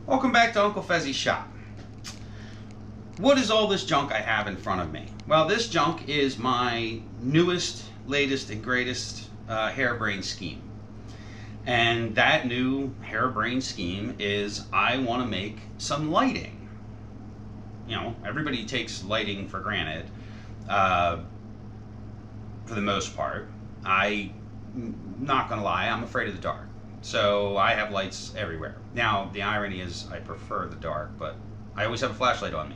Welcome back to Uncle Fezzi's shop. What is all this junk I have in front of me? Well, this junk is my newest, latest, and greatest harebrained scheme. And that new harebrained scheme is I want to make some lighting. You know, everybody takes lighting for granted, for the most part. I'm not going to lie, I'm afraid of the dark. So I have lights everywhere. Now, the irony is I prefer the dark, but I always have a flashlight on me.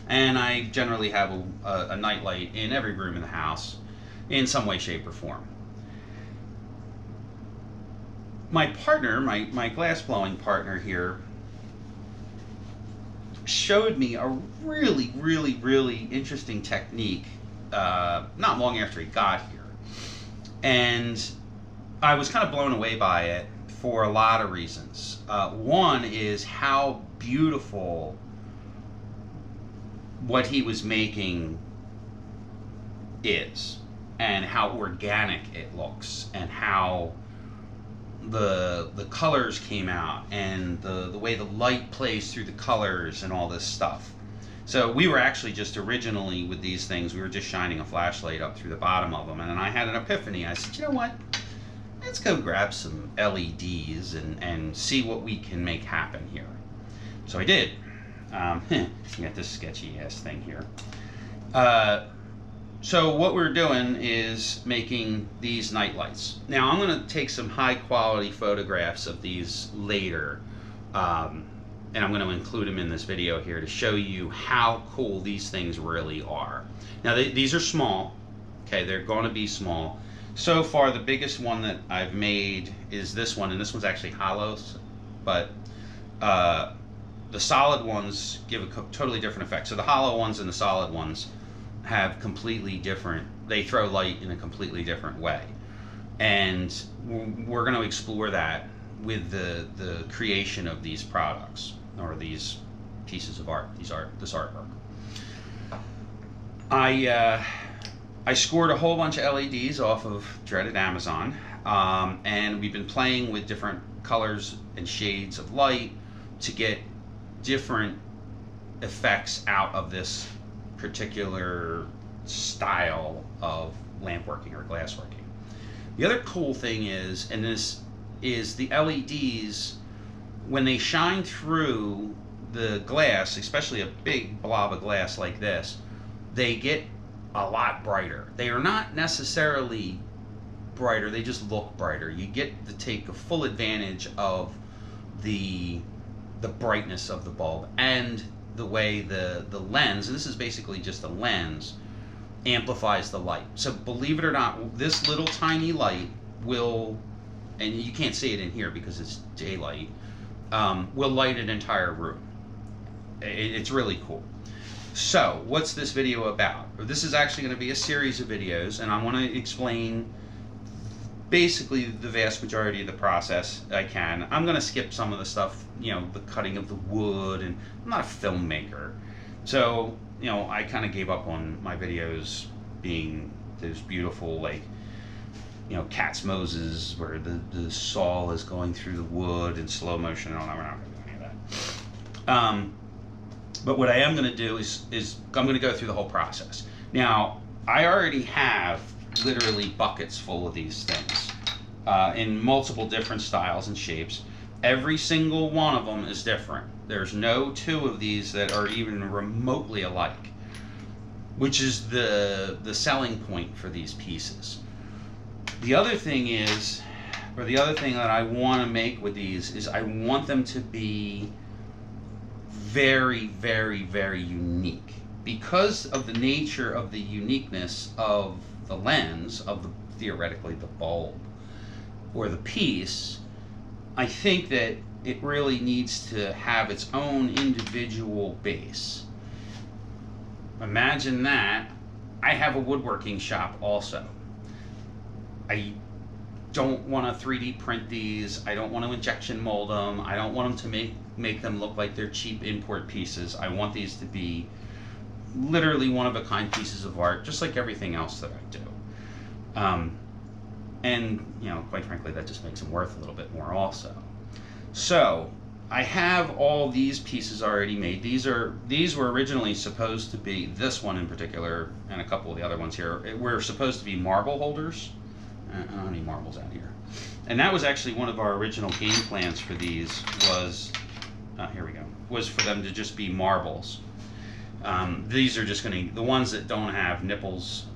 And I generally have a night light in every room in the house in some way, shape, or form. My partner, my glass blowing partner here, showed me a really interesting technique not long after he got here. And I was kind of blown away by it for a lot of reasons. One is how beautiful what he was making is, and how organic it looks, and how the colors came out, and the way the light plays through the colors and all this stuff. So we were actually just originally with these things, we were just shining a flashlight up through the bottom of them, and then I had an epiphany. I said, you know what? Let's go grab some LEDs and see what we can make happen here. So I did. You got this sketchy ass thing here. So what we're doing is making these night lights. Now I'm going to take some high quality photographs of these later, and I'm going to include them in this video here to show you how cool these things really are. Now these are small. Okay, they're going to be small. So far, the biggest one that I've made is this one, and this one's actually hollow, but the solid ones give a totally different effect. So the hollow ones and the solid ones have completely different, they throw light in a completely different way. And we're going to explore that with the creation of these products, or these pieces of art, this artwork. I scored a whole bunch of LEDs off of dreaded Amazon, and we've been playing with different colors and shades of light to get different effects out of this particular style of lamp working or glass working. The other cool thing is, and this is the LEDs, when they shine through the glass, especially a big blob of glass like this, they get a lot brighter. They are not necessarily brighter, they just look brighter. You get to take a full advantage of the brightness of the bulb and the way the lens, and this is basically just a lens, amplifies the light. So believe it or not, this little tiny light will, and you can't see it in here because it's daylight, will light an entire room. It's really cool. So, what's this video about? This is actually going to be a series of videos, and I want to explain basically the vast majority of the process I can. I'm going to skip some of the stuff, you know, the cutting of the wood, and I'm not a filmmaker. So, you know, I kind of gave up on my videos being those beautiful, like, you know, Cat's Moses, where the saw is going through the wood in slow motion and all that. We're not going to do any of that. But what I am going to do is I'm going to go through the whole process. Now, I already have literally buckets full of these things in multiple different styles and shapes. Every single one of them is different. There's no two of these that are even remotely alike, which is the selling point for these pieces. The other thing is, or the other thing that I want to make with these is I want them to be very unique, because of the nature of the uniqueness of the lens, of theoretically the bulb or the piece. I think that it really needs to have its own individual base. Imagine that. I have a woodworking shop also. I don't want to 3D print these. I don't want to injection mold them. I don't want them to make them look like they're cheap import pieces. I want these to be literally one-of-a-kind pieces of art, just like everything else that I do. And, you know, quite frankly, that just makes them worth a little bit more also. So, I have all these pieces already made. These were originally supposed to be, this one in particular, and a couple of the other ones here, were supposed to be marble holders. I don't have any marbles out here. And that was actually one of our original game plans for these was, here we go, was for them to just be marbles. These are just going to, the ones that don't have nipples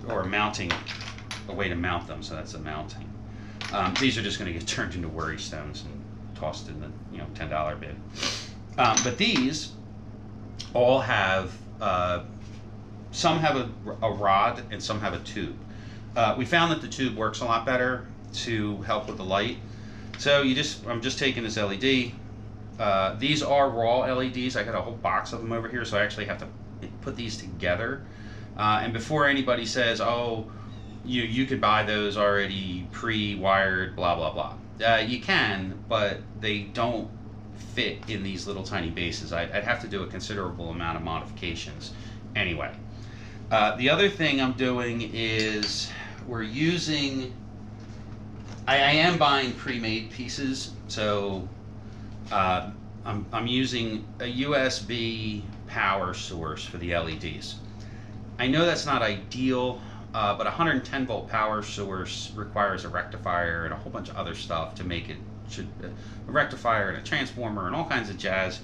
or mounting, a way to mount them, so that's the mounting. These are just going to get turned into worry stones and tossed in the $10 bin. But these all have, some have a rod and some have a tube. We found that the tube works a lot better to help with the light. So I'm just taking this LED. These are raw LEDs. I got a whole box of them over here, so I actually have to put these together. And before anybody says, oh, you could buy those already pre-wired, blah, blah, blah. You can, but they don't fit in these little tiny bases. I'd have to do a considerable amount of modifications anyway. The other thing I'm doing is we're using, I am buying pre-made pieces, so I'm using a USB power source for the LEDs. I know that's not ideal, but a 110 volt power source requires a rectifier and a whole bunch of other stuff to make it, a rectifier and a transformer and all kinds of jazz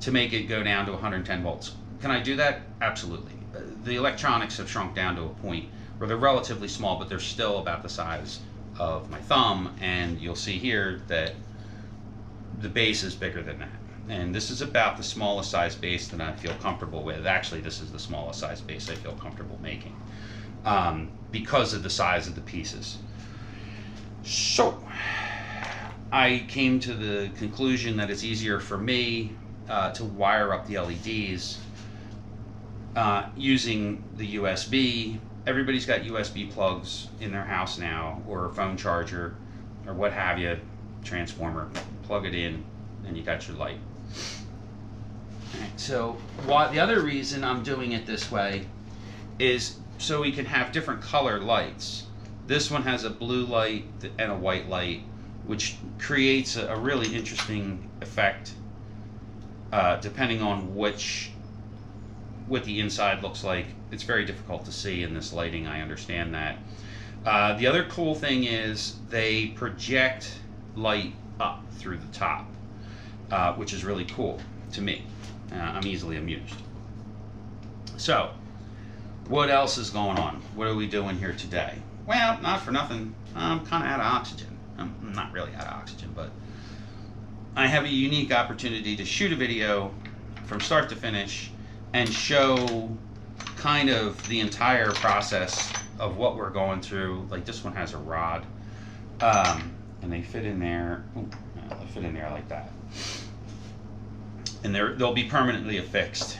to make it go down to 110 volts. Can I do that? Absolutely. The electronics have shrunk down to a point where they're relatively small, but they're still about the size of my thumb, and you'll see here that the base is bigger than that. And this is about the smallest size base that I feel comfortable with. Actually, this is the smallest size base I feel comfortable making because of the size of the pieces. So I came to the conclusion that it's easier for me to wire up the LEDs using the USB. Everybody's got USB plugs in their house now, or a phone charger, or what have you, transformer. Plug it in, and you got your light. Right, so the other reason I'm doing it this way is so we can have different color lights. This one has a blue light and a white light, which creates a really interesting effect depending on what the inside looks like. It's very difficult to see in this lighting, I understand that. The other cool thing is they project light up through the top, which is really cool to me. I'm easily amused. So, what else is going on? What are we doing here today? Well, not for nothing, I'm kind of out of oxygen. I'm not really out of oxygen, but I have a unique opportunity to shoot a video from start to finish and show kind of the entire process of what we're going through. Like this one has a rod, and they fit in there. Ooh, they fit in there like that, and they'll be permanently affixed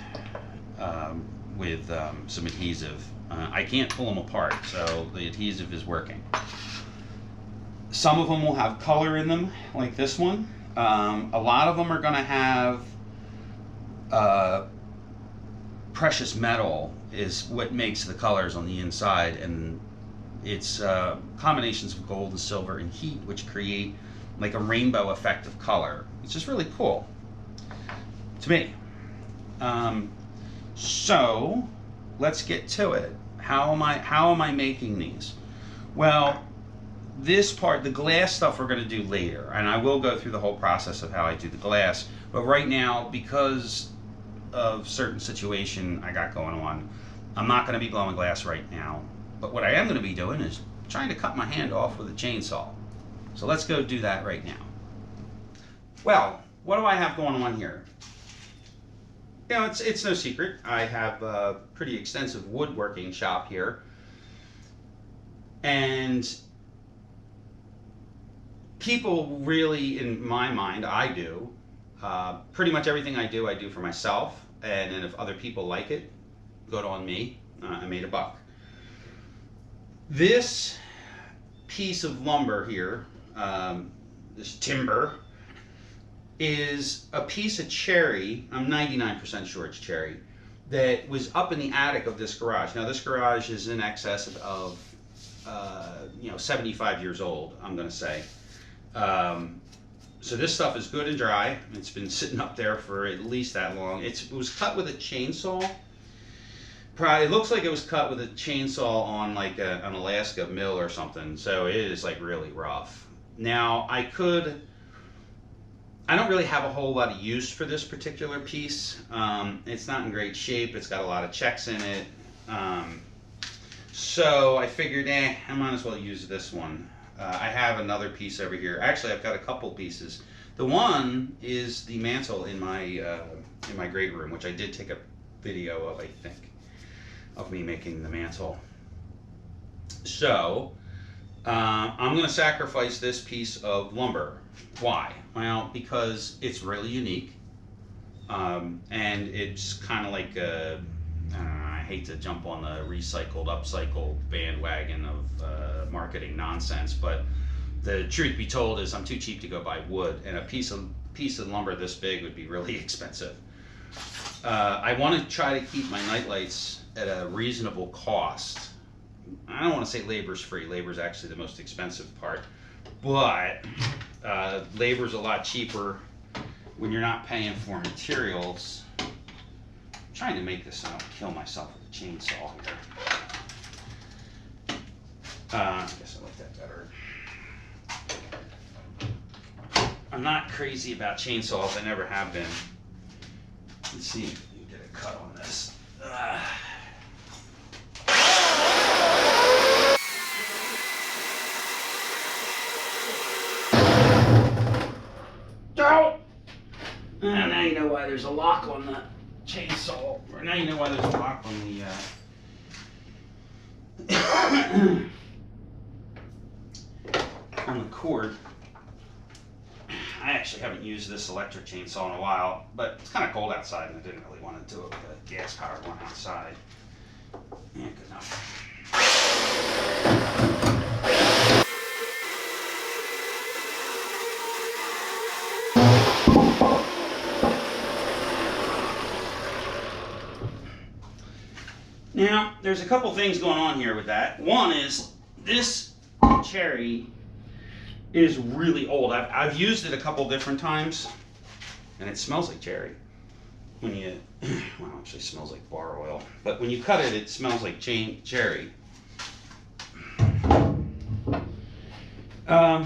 with some adhesive. I can't pull them apart, so the adhesive is working. Some of them will have color in them, like this one. A lot of them are going to have precious metal is what makes the colors on the inside, and it's combinations of gold and silver and heat, which create like a rainbow effect of color. It's just really cool to me. So let's get to it. How am I making these? Well, this part, the glass stuff, we're going to do later, and I will go through the whole process of how I do the glass. But right now, because of certain situation I got going on, I'm not going to be blowing glass right now. But what I am going to be doing is trying to cut my hand off with a chainsaw. So let's go do that right now. Well, what do I have going on here? You know, it's no secret. I have a pretty extensive woodworking shop here. And people really, in my mind, I do. Pretty much everything I do for myself. And then if other people like it, good on me. I made a buck. This piece of lumber here, this timber, is a piece of cherry. I'm 99% sure it's cherry, that was up in the attic of this garage. Now this garage is in excess of 75 years old, I'm going to say. So So this stuff is good and dry. It's been sitting up there for at least that long. It was cut with a chainsaw. Probably, it looks like it was cut with a chainsaw on like an Alaska mill or something. So it is like really rough. Now I don't really have a whole lot of use for this particular piece. It's not in great shape. It's got a lot of checks in it. So I figured, I might as well use this one. I have another piece over here. Actually, I've got a couple pieces. The one is the mantle in my great room, which I did take a video of, I think, of me making the mantle. So I'm going to sacrifice this piece of lumber. Why? Well, because it's really unique, and it's kind of like a, I don't know, I hate to jump on the recycled, upcycled bandwagon of marketing nonsense, but the truth be told is I'm too cheap to go buy wood, and a piece of lumber this big would be really expensive. I want to try to keep my nightlights at a reasonable cost. I don't want to say labor's free. Labor's actually the most expensive part, but labor's a lot cheaper when you're not paying for materials. I'm trying to make this, and I'll kill myself with a chainsaw here. I guess I like that better. I'm not crazy about chainsaws. I never have been. Let's see if we can get a cut on this. Now you know why there's a lock on the chainsaw. Or now you know why there's a lock on the cord. I actually haven't used this electric chainsaw in a while, but it's kind of cold outside, and I didn't really want to do it with a gas-powered one outside. Yeah, good enough. Now, there's a couple things going on here with that. One is this cherry is really old. I've used it a couple different times, and it smells like cherry. When you, well, actually smells like bar oil, but when you cut it, it smells like cherry. So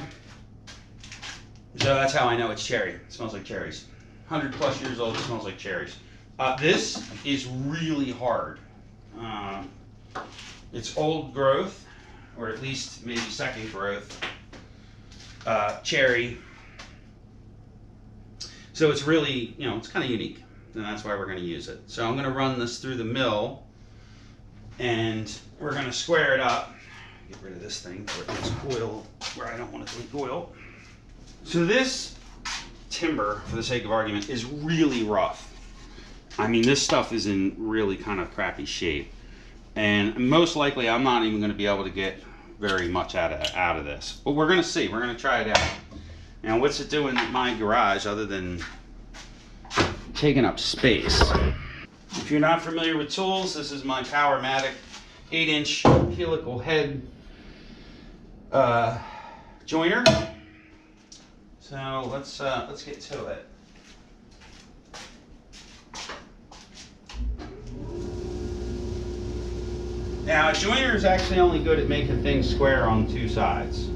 that's how I know it's cherry. It smells like cherries. 100 plus years old, it smells like cherries. This is really hard. It's old growth, or at least maybe second growth, cherry. So it's really, it's kind of unique, and that's why we're going to use it. So I'm going to run this through the mill, and we're going to square it up. Get rid of this thing where it's oil, where I don't want it to leak oil. So this timber, for the sake of argument, is really rough. I mean, this stuff is in really kind of crappy shape, and most likely I'm not even going to be able to get very much out of this. But we're going to see. We're going to try it out. Now, what's it doing in my garage other than taking up space? If you're not familiar with tools, this is my Powermatic 8-inch helical head joiner. So let's get to it. Now, a joiner is actually only good at making things square on two sides.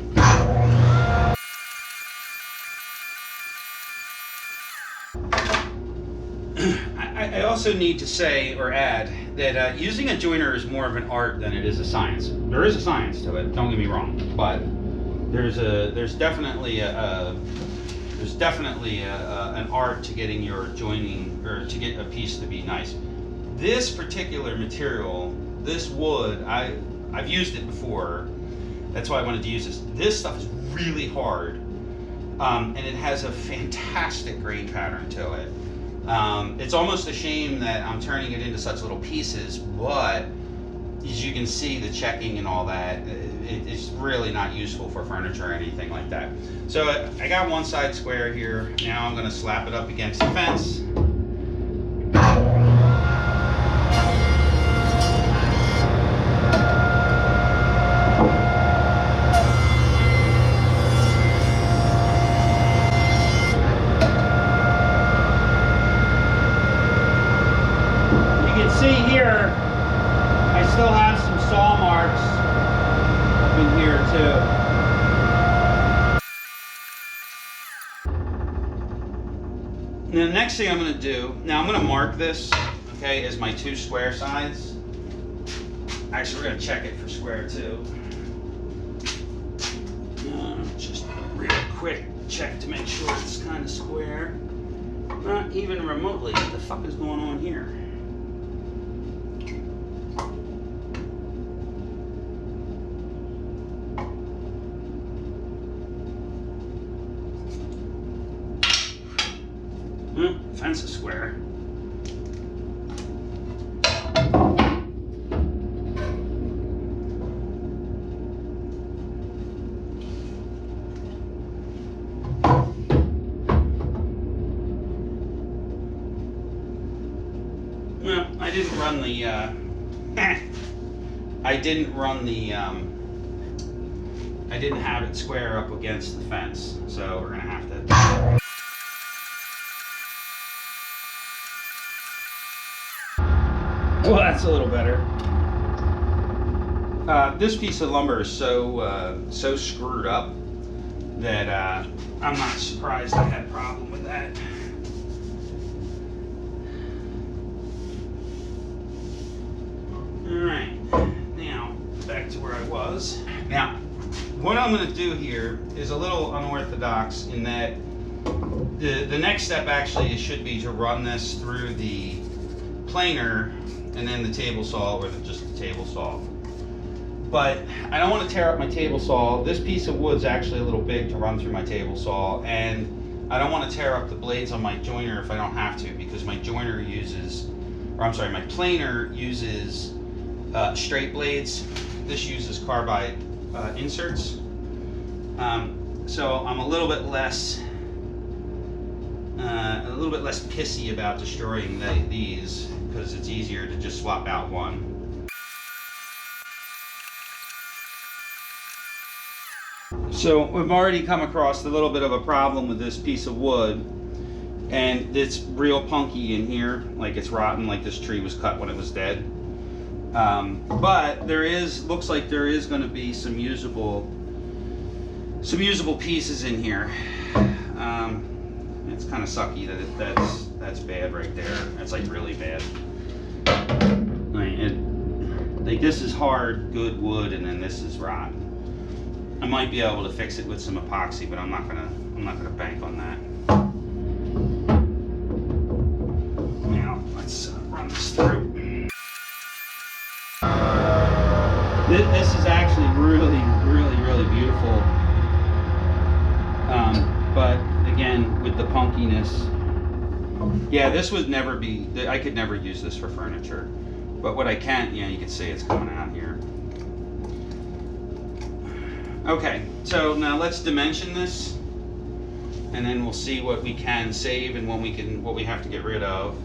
I also need to say or add that using a joiner is more of an art than it is a science. There is a science to it, don't get me wrong, but there's definitely an art to getting your joining, or to get a piece to be nice. This particular material, this wood, I've used it before. That's why I wanted to use this. This stuff is really hard, and it has a fantastic grain pattern to it. It's almost a shame that I'm turning it into such little pieces, but as you can see, the checking and all that, it's really not useful for furniture or anything like that. So I got one side square here. Now I'm going to slap it up against the fence. Now, the next thing I'm going to do, now I'm going to mark this, okay, as my 2 square sides. Actually, we're going to check it for square too. Just real quick check to make sure it's kind of square. Not even remotely. What the fuck is going on here? Fence is square. Well, I didn't run the, I didn't have it square up against the fence, so we're gonna have to. Well, that's a little better. This piece of lumber is so screwed up that I'm not surprised I had a problem with that. Alright, now back to where I was. Now, what I'm going to do here is a little unorthodox in that the next step actually should be to run this through the planer and then the table saw, or just the table saw. But I don't want to tear up my table saw. This piece of wood's actually a little big to run through my table saw, and I don't want to tear up the blades on my joiner if I don't have to, because my joiner uses, or I'm sorry, my planer uses straight blades. This uses carbide inserts. So I'm a little bit less pissy about destroying these, because it's easier to just swap out one. So we've already come across a little bit of a problem with this piece of wood, and it's real punky in here, like it's rotten, like this tree was cut when it was dead. But looks like there is going to be some usable pieces in here. It's kind of sucky that that's bad right there. That's like really bad. Like this is hard, good wood, and then this is rotten. I might be able to fix it with some epoxy, but I'm not gonna bank on that. Now let's run this through. This is actually really beautiful. But again, with the punkiness, yeah, this would never be, I could never use this for furniture. But what I can, yeah, you can see it's coming out here. Okay, so now let's dimension this, and then we'll see what we can save and what we have to get rid of.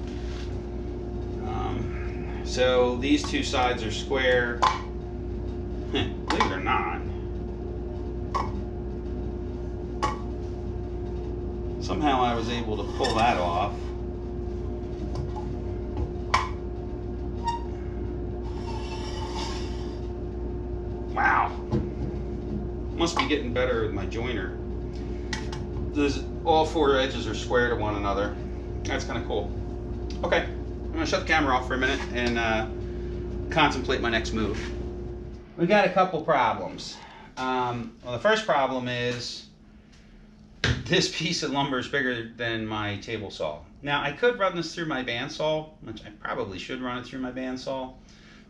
So these two sides are square. Believe it or not, somehow I was able to pull that off. Wow. Must be getting better with my joiner. All 4 edges are square to one another. That's kind of cool. Okay, I'm gonna shut the camera off for a minute and contemplate my next move. We got a couple problems. Well, the first problem is this piece of lumber is bigger than my table saw. Now, I could run this through my bandsaw, which I probably should run it through my bandsaw,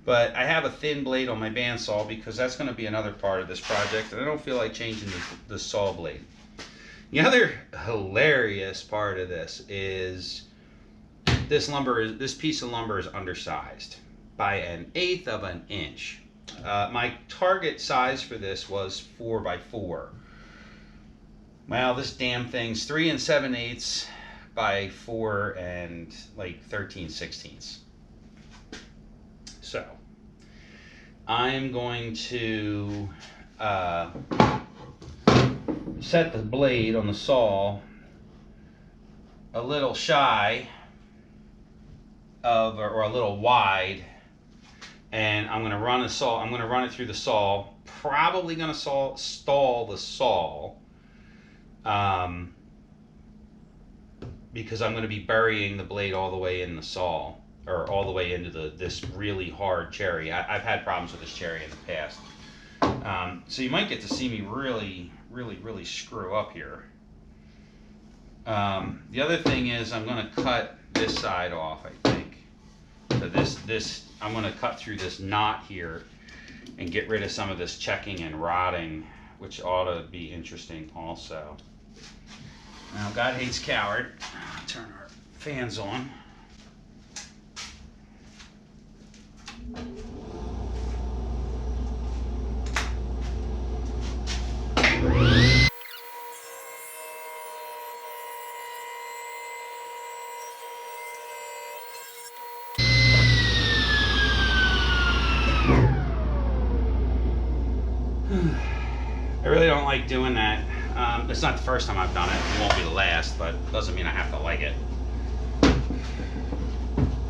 but I have a thin blade on my bandsaw because that's going to be another part of this project, and I don't feel like changing the saw blade. The other hilarious part of this is this piece of lumber is undersized by 1/8 of an inch. My target size for this was 4x4. Well, this damn thing's 3 7/8 by 4 and like 13/16. So I'm going to set the blade on the saw a little shy of, or a little wide, and I'm going to run it through the saw. Probably going to stall the saw. because I'm going to be burying the blade all the way in the saw, or all the way into this really hard cherry. I've had problems with this cherry in the past. So you might get to see me really screw up here. The other thing is I'm going to cut this side off, I think. So this I'm going to cut through this knot here and get rid of some of this checking and rotting, which ought to be interesting also. Now, God hates coward. Turn our fans on. I really don't like doing that. It's not the first time I've done it. It won't be the last, but it doesn't mean I have to like it.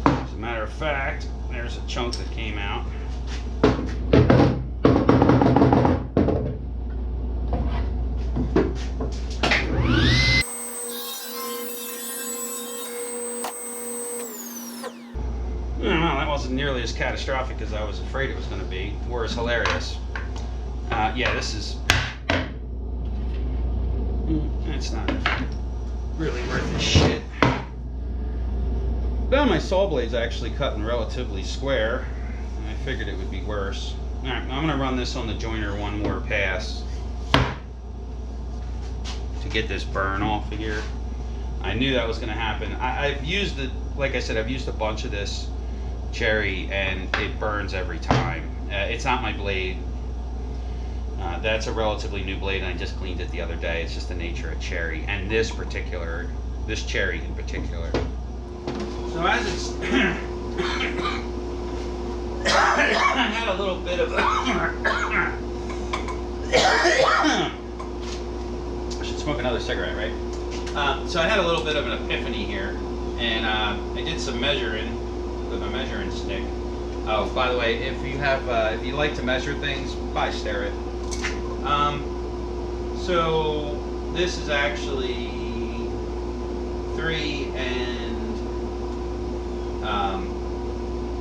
As a matter of fact, there's a chunk that came out. Well, that wasn't nearly as catastrophic as I was afraid it was going to be, or as hilarious. Yeah, this is... It's not really worth the shit. Well, my saw blade's actually cutting relatively square. I figured it would be worse. Alright, I'm going to run this on the joiner one more pass to get this burn off of here. I knew that was going to happen. I've used it, like I said, I've used a bunch of this cherry and it burns every time. It's not my blade. That's a relatively new blade and I just cleaned it the other day. It's just the nature of cherry, and this cherry in particular. So as it's I had a little bit of I should smoke another cigarette, right? So I had a little bit of an epiphany here, and I did some measuring with my measuring stick. Oh, by the way, if you like to measure things, buy Starrett. So this is actually 3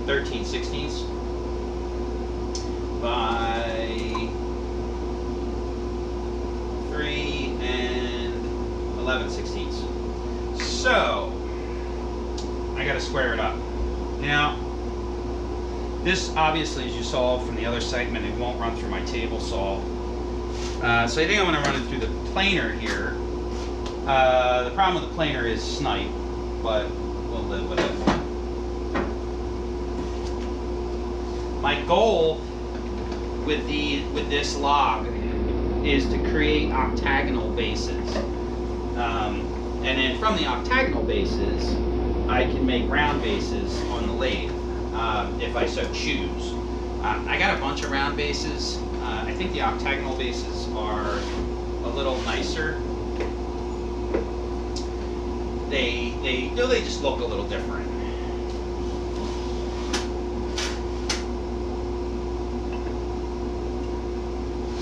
13/16 by 3 11/16. So I got to square it up. Now, this obviously, as you saw from the other segment, it won't run through my table saw. So I think I'm going to run it through the planer here. The problem with the planer is snipe, but we'll live with it. My goal with this log is to create octagonal bases, and then from the octagonal bases, I can make round bases on the lathe if I so choose. I got a bunch of round bases. I think the octagonal bases are a little nicer. They just look a little different.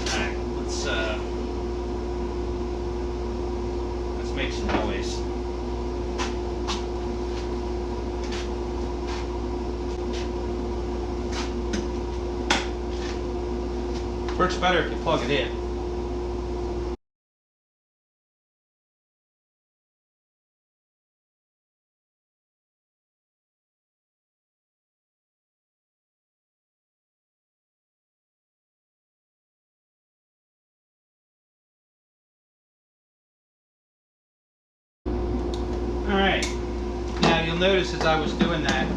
All right, let's make some noise. Works better if you plug it in. Alright, now you'll notice as I was doing that,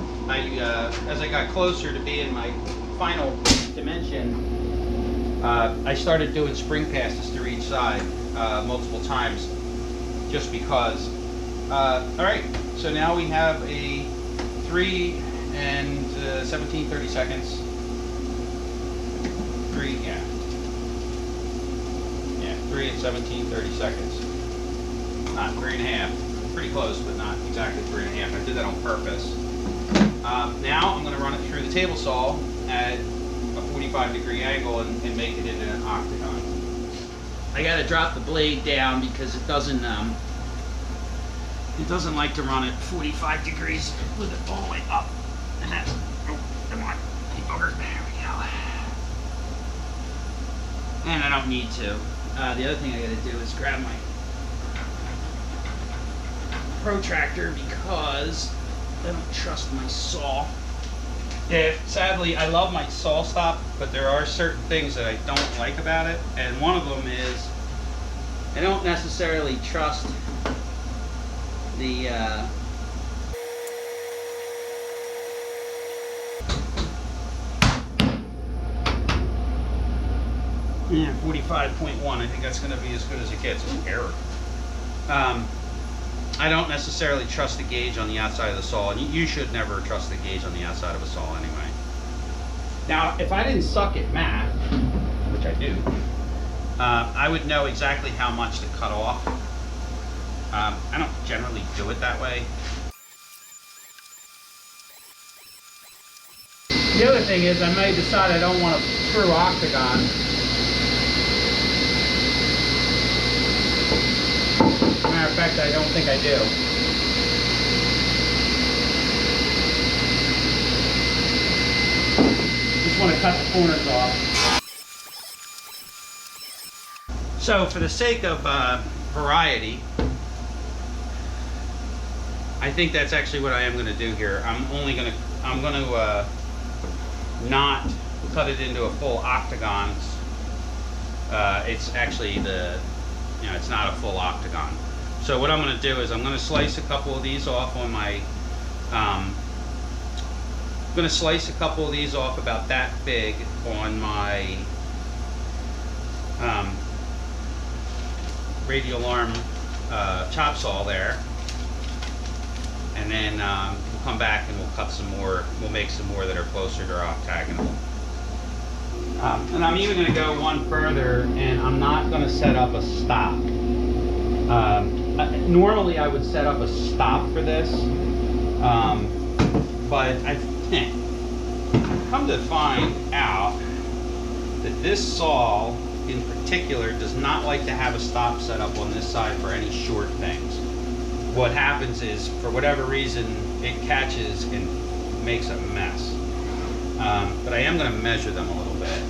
as I got closer to being my final dimension, I started doing spring passes through each side multiple times, just because. Alright, so now we have a 3 and 17/32. 3 and 17/32. Not 3.5. Pretty close, but not exactly 3.5. I did that on purpose. Now I'm going to run it through the table saw at a 45-degree angle and make it into an octagon. I got to drop the blade down because it doesn't It doesn't like to run at 45 degrees with it all the way up. And that's, oh, come on, you bugger. There we go. And I don't need to. The other thing I gotta do is grab my protractor because I don't trust my saw. Yeah, sadly, I love my saw stop, but there are certain things that I don't like about it, and one of them is I don't necessarily trust the yeah, 45.1. I think that's going to be as good as it gets. Ooh, error. I don't necessarily trust the gauge on the outside of the saw, and you should never trust the gauge on the outside of a saw anyway. Now, if I didn't suck at math, which I do, I would know exactly how much to cut off. I don't generally do it that way. The other thing is I may decide I don't want a true octagon. Matter of fact, I don't think I do. Just want to cut the corners off. So for the sake of variety, I think that's actually what I am going to do here. I'm going to not cut it into a full octagon. It's actually it's not a full octagon. So what I'm going to do is I'm going to slice a couple of these off on my, I'm going to slice a couple of these off about that big on my radial arm chop saw there, and then we'll come back and we'll cut some more. We'll make some more that are closer to octagonal. And I'm even going to go one further, and I'm not going to set up a stop. Normally I would set up a stop for this, but I've come to find out that this saw in particular does not like to have a stop set up on this side for any short things. What happens is, for whatever reason, it catches and makes a mess. But I am going to measure them a little bit.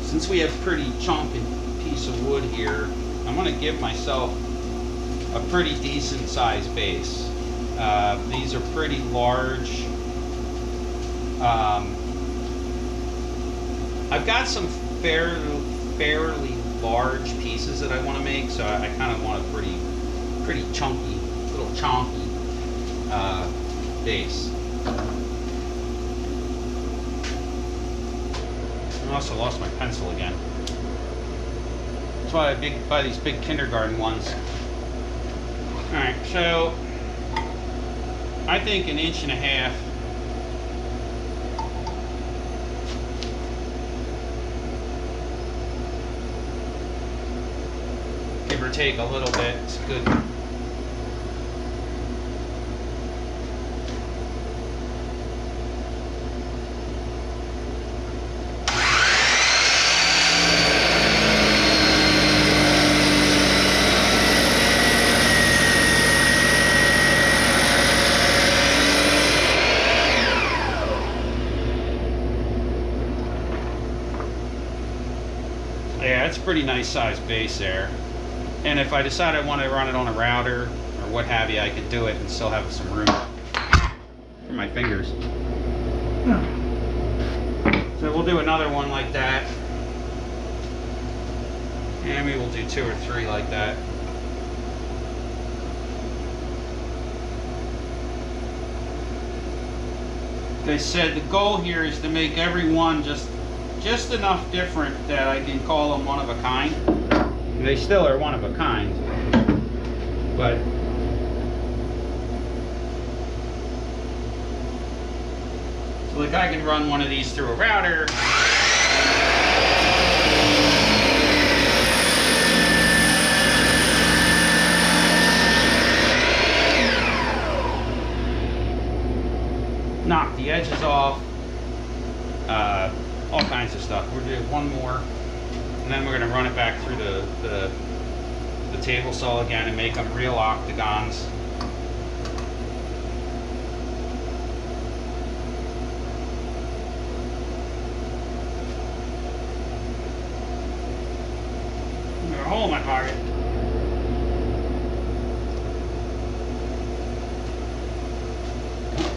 Since we have pretty chunky piece of wood here, I'm going to give myself a pretty decent sized base. These are pretty large. I've got some fairly large pieces that I want to make, so I kind of want a pretty chunky, little chonky base. I also lost my pencil again. That's why I buy these big kindergarten ones. Alright, so I think 1.5 inches. Give or take a little bit, it's good. Yeah, it's a pretty nice sized base there. And if I decide I want to run it on a router or what have you, I could do it and still have some room for my fingers. So we'll do another one like that. And maybe we'll do 2 or 3 like that. Like I said, the goal here is to make every one just enough different that I can call them one of a kind. They still are one of a kind, but so like I can run one of these through a router. Knock the edges off, all kinds of stuff. We're doing one more, and then we're going to run it back through the the table saw again and make them real octagons. Got a hole in my pocket.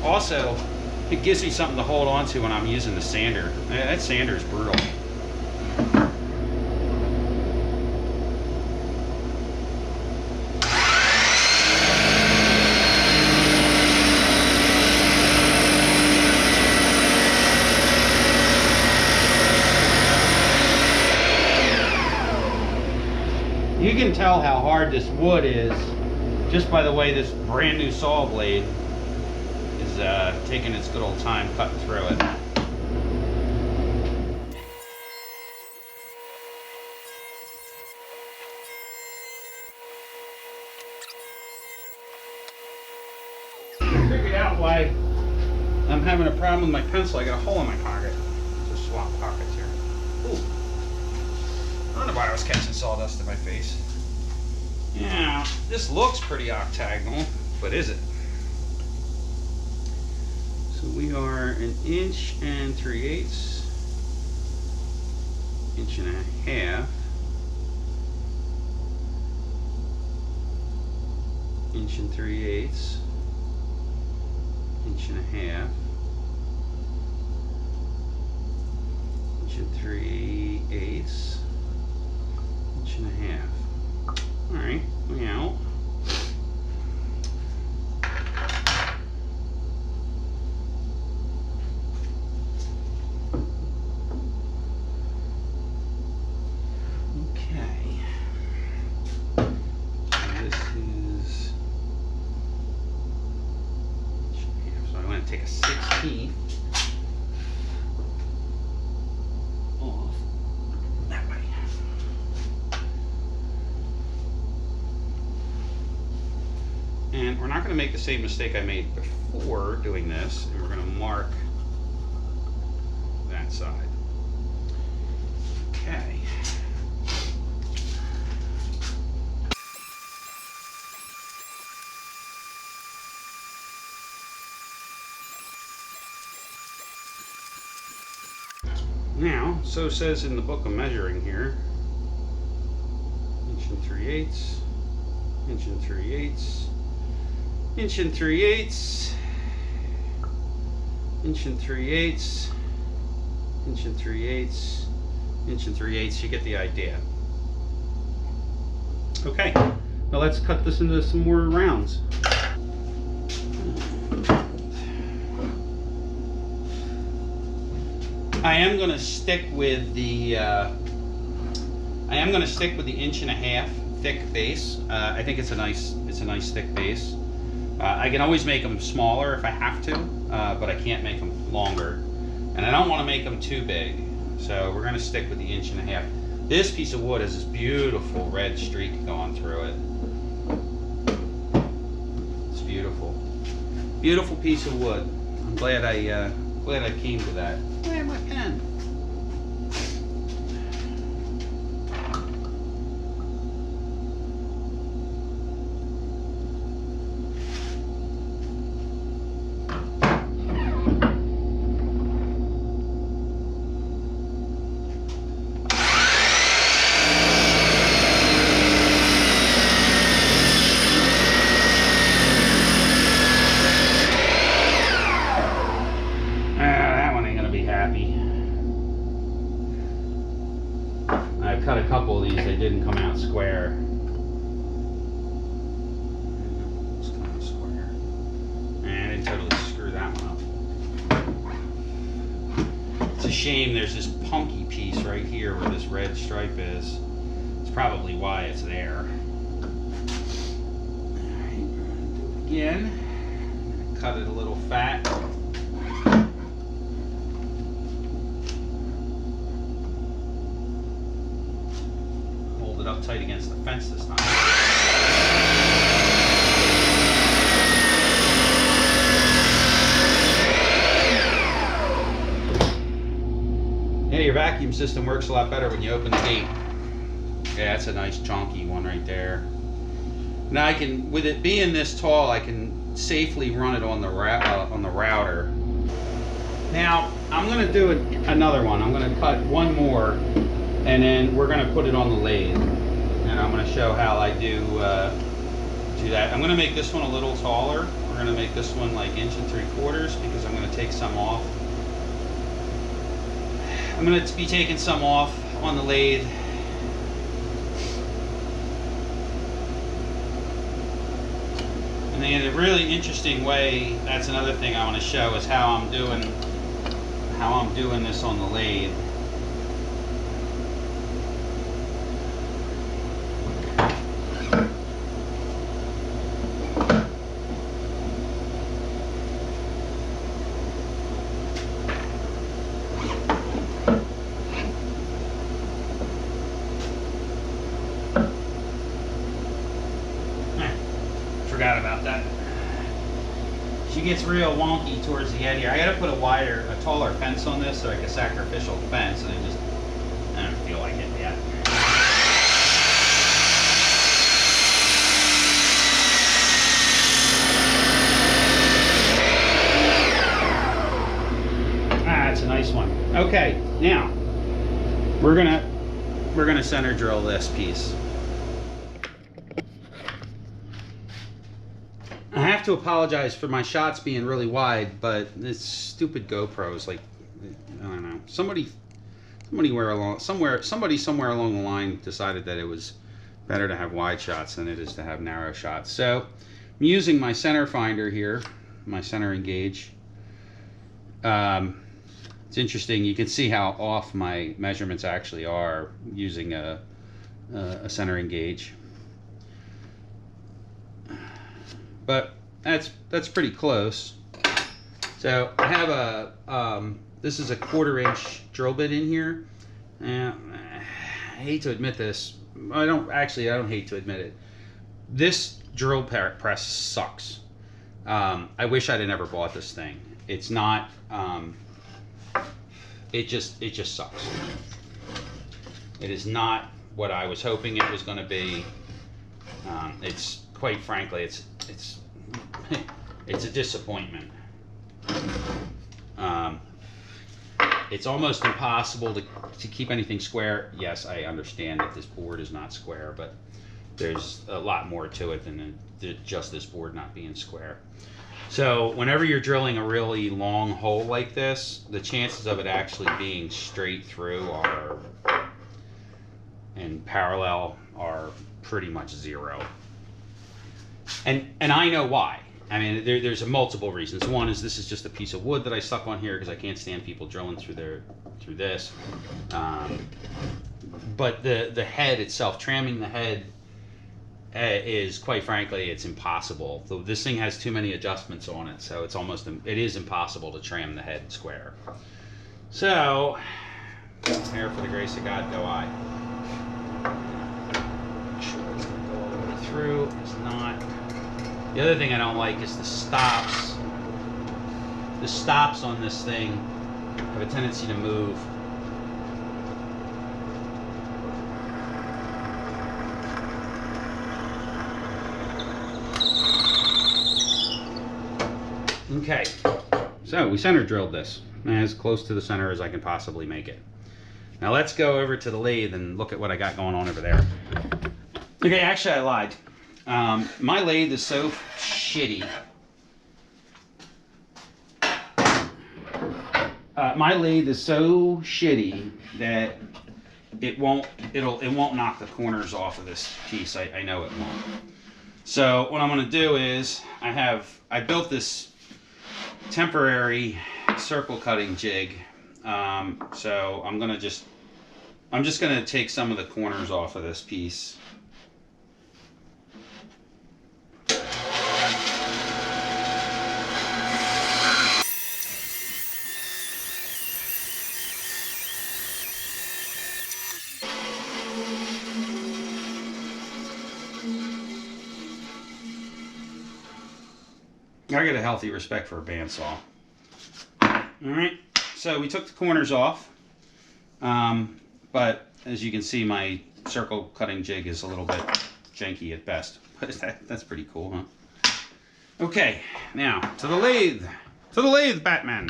Also, it gives me something to hold on to when I'm using the sander. That sander is brutal. You can tell how hard this wood is just by the way this brand new saw blade is taking its good old time cutting through it. I figured out why I'm having a problem with my pencil. I got a hole in my pocket. Just swap pockets here. Ooh. I don't know why I was catching sawdust in my face. Yeah, this looks pretty octagonal, but is it? So we are 1 3/8 inches, 1.5 inches, 1 3/8 inches, 1.5 inches, 1 3/8 inches, 1.5 inches. All right, now. Okay. And this is 1.5. So I'm going to take a 16th off that way. And we're not going to make the same mistake I made before doing this, and we're going to mark that side. Okay. Now, so says in the book of measuring here, 1 3/8 inches, 1 3/8 inches, 1 3/8 inches, 1 3/8 inches, 1 3/8 inches, 1 3/8 inches. You get the idea. Okay, now let's cut this into some more rounds. I am going to stick with the 1.5 inch thick base. I think it's a nice thick base. I can always make them smaller if I have to, but I can't make them longer, and I don't want to make them too big. So we're going to stick with the 1.5 inches. This piece of wood has this beautiful red streak going through it. It's beautiful, beautiful piece of wood. I'm glad I came to that. Where's my pen? I've cut a couple of these, they didn't come out square. It's come out square. And it totally screwed that one up. It's a shame there's this punky piece right here where this red stripe is. It's probably why it's there. Alright, do it again. Cut it a little fat. It up tight against the fence this time. Yeah, your vacuum system works a lot better when you open the gate. Yeah, that's a nice chunky one right there. Now I can, with it being this tall, I can safely run it on the router. Now I'm going to do another one. I'm going to cut one more, and then we're going to put it on the lathe, and I'm going to show how I do that. I'm going to make this one a little taller. We're going to make this one like 1 3/4 because I'm going to take some off. I'm going to be taking some off on the lathe. And then a really interesting way, that's another thing I want to show, is how I'm doing this on the lathe. Forgot about that. She gets real wonky towards the end here. I gotta put a taller fence on this, so like a sacrificial fence, and I don't feel like it yet. That's a nice one. Okay, now we're gonna center drill this piece. I have to apologize for my shots being really wide, but this stupid GoPros, like, I don't know, somebody somewhere along the line decided that it was better to have wide shots than it is to have narrow shots. So I'm using my center finder here, my centering gauge. It's interesting, you can see how off my measurements actually are using a centering gauge. But that's pretty close. So I have this is a 1/4 inch drill bit in here. I hate to admit this. I don't hate to admit it. This drill press sucks. I wish I'd have never bought this thing. It's not. It just sucks. It is not what I was hoping it was going to be. It's quite frankly, it's a disappointment. It's almost impossible to keep anything square. Yes, I understand that this board is not square, but there's a lot more to it than just this board not being square. So whenever you're drilling a really long hole like this, the chances of it actually being straight through and parallel are pretty much zero. And I know why. I mean, there's multiple reasons. One is this is just a piece of wood that I stuck on here because I can't stand people drilling through this. But the head itself, tramming the head, is quite frankly, it's impossible. This thing has too many adjustments on it, so it is impossible to tram the head square. So, here for the grace of God go I. Make sure it's going to go all the way through. It's not. The other thing I don't like is the stops. The stops on this thing have a tendency to move. Okay, so we center drilled this as close to the center as I can possibly make it. Now let's go over to the lathe and look at what I got going on over there. Okay, actually I lied. My lathe is so shitty. My lathe is so shitty that it won't knock the corners off of this piece. I know it won't. So what I'm going to do is I built this temporary circle cutting jig. So I'm just going to take some of the corners off of this piece. I got a healthy respect for a bandsaw. Alright, so we took the corners off, but as you can see, my circle cutting jig is a little bit janky at best, but that's pretty cool, huh? Okay, now to the lathe. To the lathe, Batman.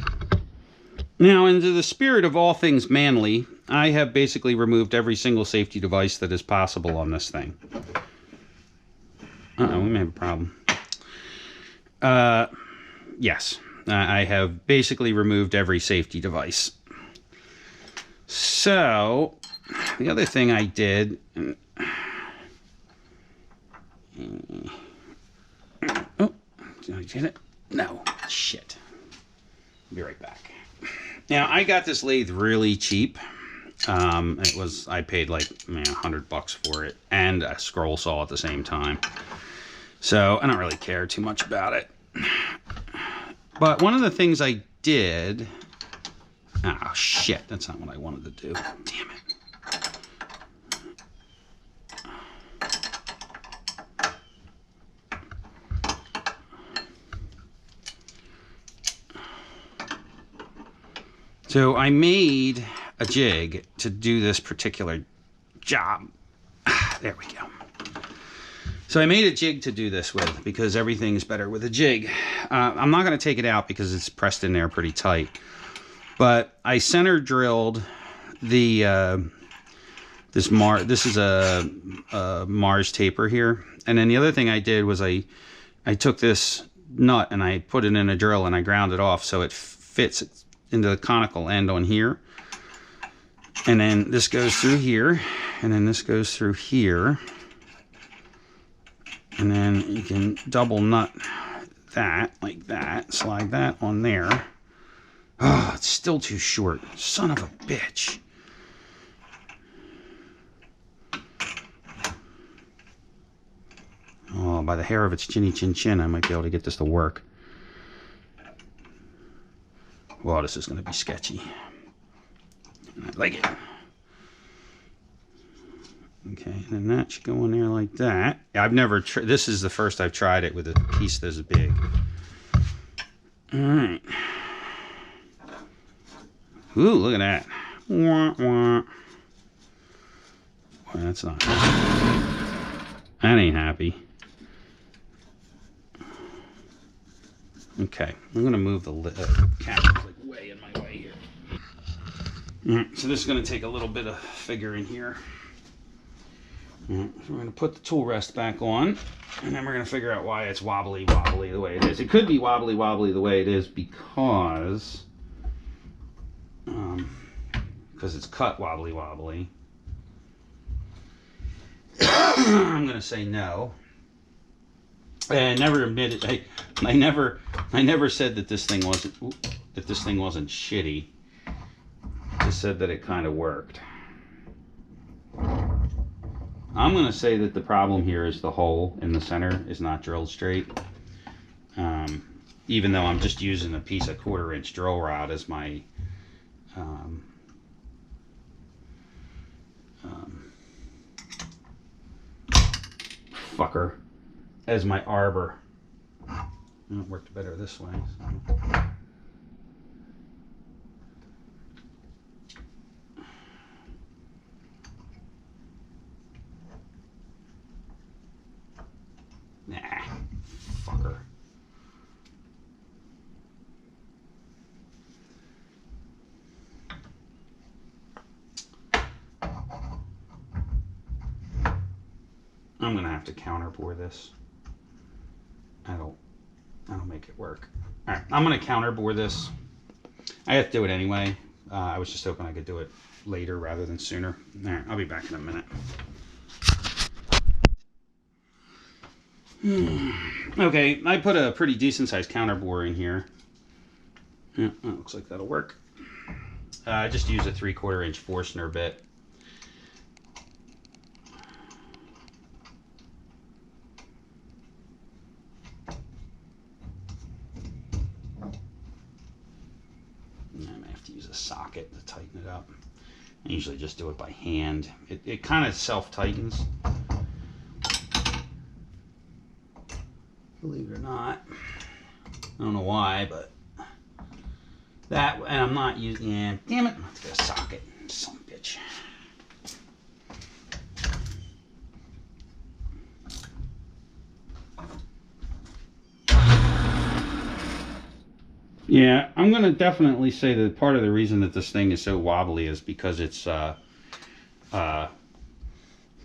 Now, into the spirit of all things manly, I have basically removed every single safety device that is possible on this thing. Uh-oh, we may have a problem. Yes, I have basically removed every safety device. So, the other thing I did... Oh, did I get it? No. Shit. I'll be right back. Now, I got this lathe really cheap. I paid like $100 for it, and a scroll saw at the same time. So I don't really care too much about it. But one of the things I did... Oh, shit. That's not what I wanted to do. Damn it. So I made a jig to do this particular job. There we go. So I made a jig to do this with because everything's better with a jig. I'm not going to take it out because it's pressed in there pretty tight. But I center drilled the this is a Mars taper here. And then the other thing I did was I took this nut and I put it in a drill and I ground it off so it fits into the conical end on here. And then this goes through here, and then this goes through here. And then you can double nut that, like that, slide that on there. Oh, it's still too short. Son of a bitch. Oh, by the hair of its chinny chin chin, I might be able to get this to work. Well, this is going to be sketchy. I like it. Okay, and then that should go in there like that. I've never this is the first I've tried it with a piece this big. All right. Ooh, look at that. Wah, wah. Well, that's not... That ain't happy. Okay, I'm going to move the camera like way in my way here. All right, so this is going to take a little bit of figuring here. All right, so we're going to put the tool rest back on, and then we're going to figure out why it's wobbly the way it is. It could be wobbly the way it is because it's cut wobbly. I'm going to say no. And never admitted. I never said that this thing wasn't shitty. I just said that it kind of worked. I'm going to say that the problem here is the hole in the center is not drilled straight. Even though I'm just using a piece of 1/4 inch drill rod as my as my arbor. It worked better this way. So. Nah, fucker. I'm gonna have to counterbore this. That'll make it work. All right, I'm gonna counterbore this. I have to do it anyway. I was just hoping I could do it later rather than sooner. All right, I'll be back in a minute. Okay, I put a pretty decent sized counterbore in here. Yeah, that looks like that'll work. I just use a 3/4 inch Forstner bit. I may have to use a socket to tighten it up. I usually just do it by hand. It kind of self-tightens. Believe it or not. I don't know why, but that, and I'm not using, yeah, damn it, let's get a socket, son of a bitch. Yeah, I'm gonna definitely say that part of the reason that this thing is so wobbly is because it's the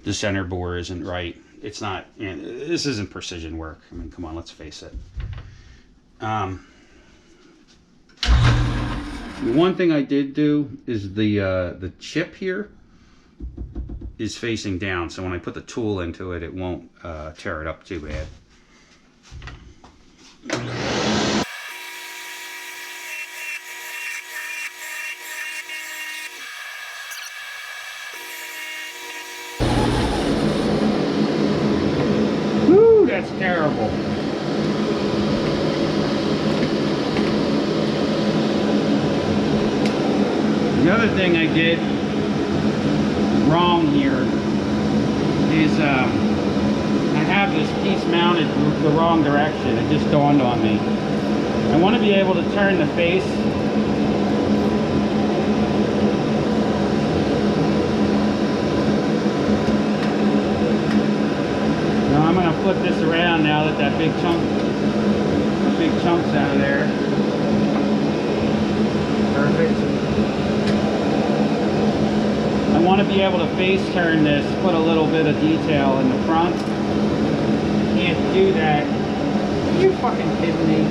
center bore isn't right. It's not. You know, this isn't precision work. I mean, come on, let's face it. One thing I did do is the chip here is facing down, so when I put the tool into it, it won't tear it up too bad. Woo, that's terrible. The other thing I did wrong here is I have this piece mounted the wrong direction. It just dawned on me. I want to be able to turn the face. Now I'm going to flip this around now that that big chunk's out of there. Perfect. I want to be able to face turn this, put a little bit of detail in the front. Can't do that. Are you fucking kidding me?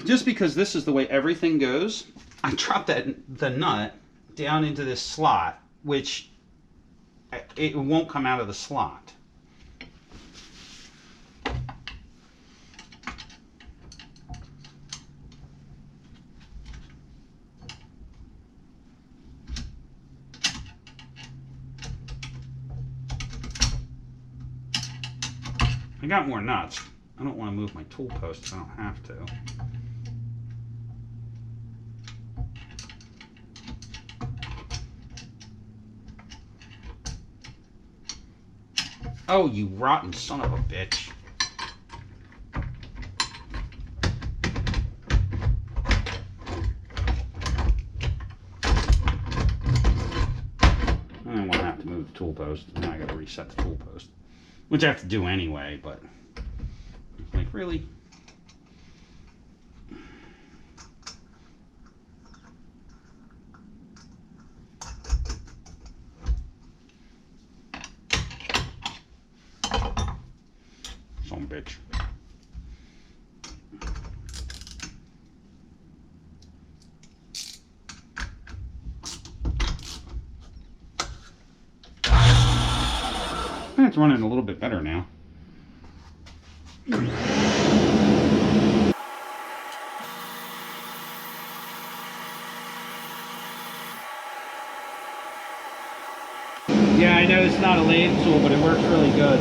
Just because this is the way everything goes, I dropped the nut down into this slot, which it won't come out of the slot. I got more nuts. I don't want to move my tool post if I don't have to. Oh, you rotten son of a bitch. I don't want to have to move the tool post. Now I got to reset the tool post. Which I have to do anyway, but... like, really? Son of a bitch. It's running a little bit better now. Yeah, I know it's not a lathe tool, but it works really good.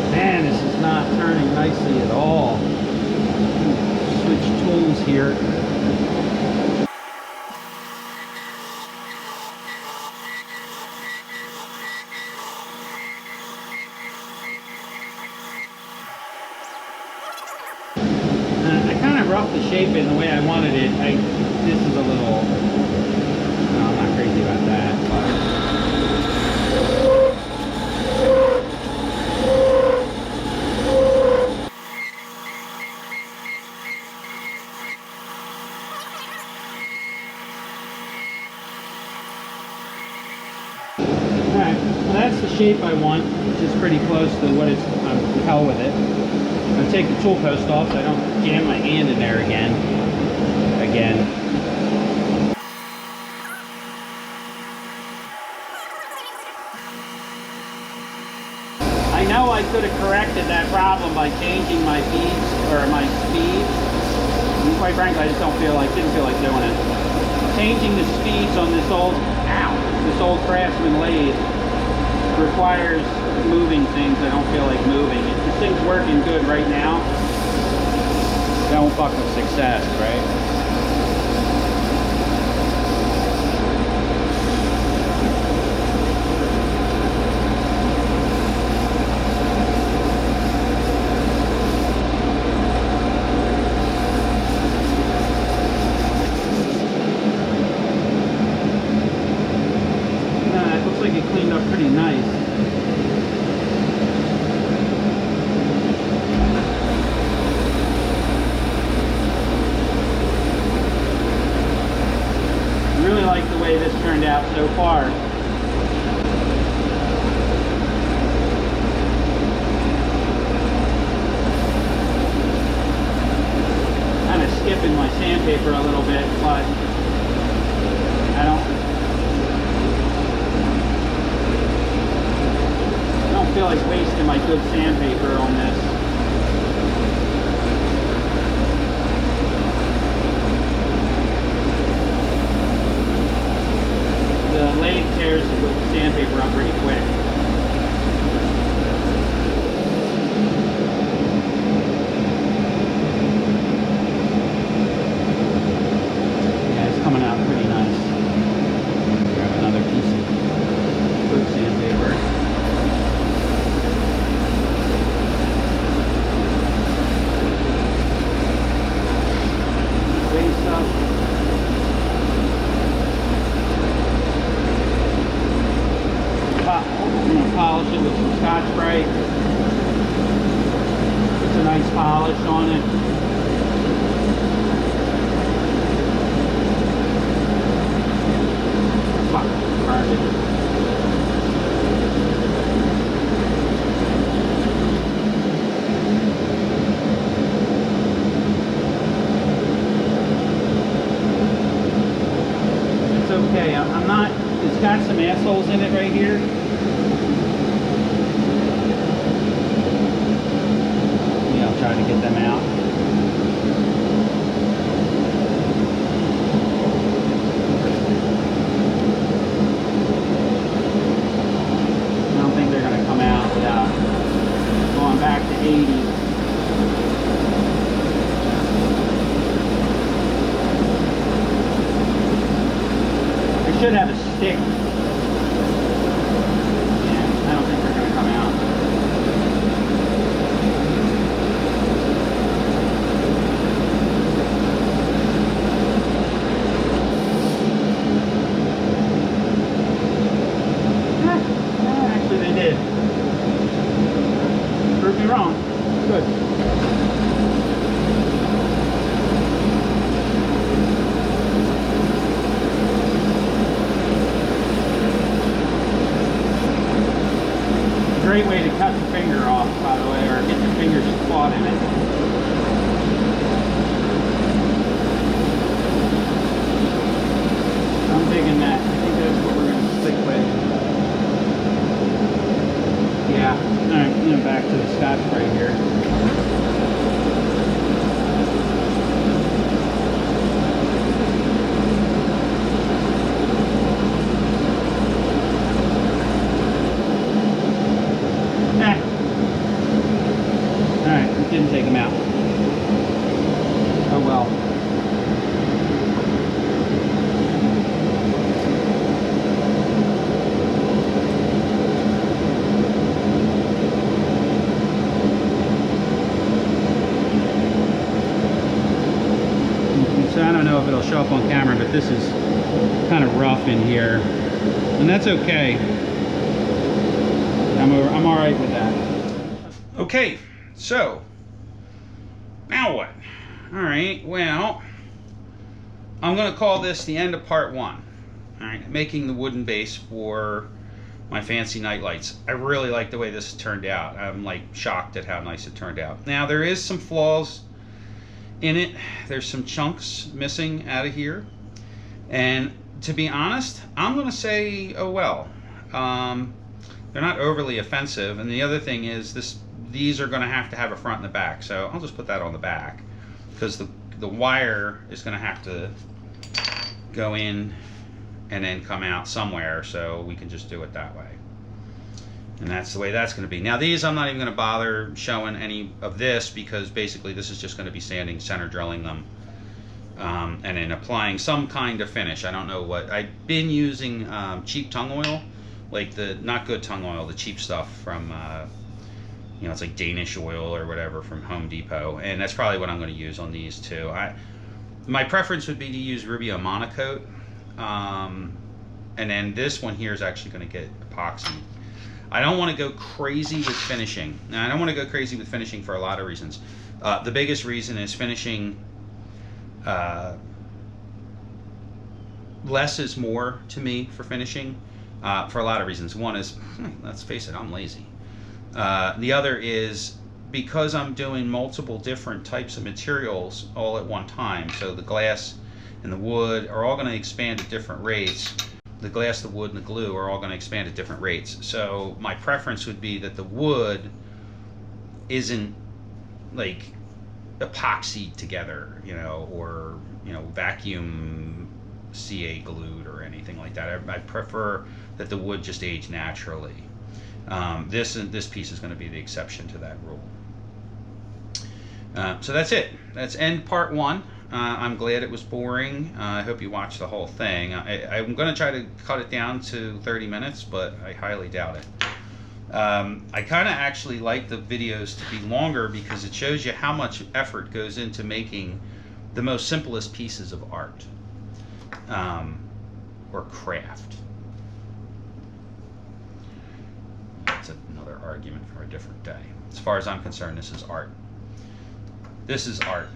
Man, this is not turning nicely at all. Switch tools here. I kind of roughed the shape in the way I wanted it. This is a little... no, I'm not crazy about that, but... that's the shape I want, which is pretty close to what it's, I'm to hell with it. I'm going to take the tool post off so I don't jam my hand in there again. I know I could have corrected that problem by changing my beads or my speeds. And quite frankly, I just didn't feel like doing it. Changing the speeds on this old Craftsman lathe requires moving things I don't feel like moving. If this thing's working good right now, don't fuck with success, right? Cleaned up pretty nice. I really like the way this turned out so far. Kind of skipping my sandpaper a little bit, but I don't feel like wasting my good sandpaper on this. The lathe tears the sandpaper up pretty quick. Yeah, it's coming out pretty nice. Grab another piece of good sandpaper. I'm going to polish it with some Scotch-Brite. It's a nice polish on it. Fuck, burned it. It's okay. I'm not, it's got some assholes in it right here. Try to get them out. I don't think they're going to come out without going back to 80. I should have a stick. Yeah, I don't think they're going to come out. Prove me wrong. Good. Great way to cut the finger off, by the way, or get your fingers caught in it. I'm digging that. I think that's what we're going to stick with. Yeah. Alright, back to the Scotch-Brite here. Alright, it didn't take them out. Oh well. So I don't know if it'll show up on camera, but this is kind of rough in here, and that's okay. I'm all right with that. Okay, so now what? All right, well, I'm going to call this the end of part one. All right, making the wooden base for my fancy night lights. I really like the way this turned out. I'm like shocked at how nice it turned out. Now there is some flaws in it. There's some chunks missing out of here, and to be honest, I'm gonna say, oh well. They're not overly offensive, and the other thing is these are gonna have to have a front and a back, so I'll just put that on the back, because the wire is gonna have to go in and then come out somewhere, so we can just do it that way. And that's the way that's going to be. Now these, I'm not even going to bother showing any of this, because basically this is just going to be sanding, center drilling them, and then applying some kind of finish. I don't know what. I've been using cheap tung oil, like the not good tung oil, the cheap stuff from, you know, it's like Danish oil or whatever from Home Depot, and that's probably what I'm going to use on these too. My preference would be to use Rubio Monocoat. And then this one here is actually going to get epoxy. I don't want to go crazy with finishing. Now, I don't want to go crazy with finishing for a lot of reasons. The biggest reason is finishing, less is more to me for finishing, for a lot of reasons. One is, let's face it, I'm lazy. The other is because I'm doing multiple different types of materials all at one time, so the glass and the wood are all going to expand at different rates. The glass, the wood, and the glue are all going to expand at different rates. So my preference would be that the wood isn't like epoxy together, you know, or, you know, vacuum CA glued or anything like that. I prefer that the wood just age naturally. This piece is going to be the exception to that rule. So that's it. That's end part one. I'm glad it was boring. I hope you watched the whole thing. I'm going to try to cut it down to 30 minutes, but I highly doubt it. I kind of actually like the videos to be longer because it shows you how much effort goes into making the most simplest pieces of art, or craft. That's another argument for a different day. As far as I'm concerned, this is art. This is art.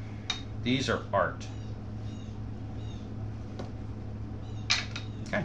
These are art. Okay.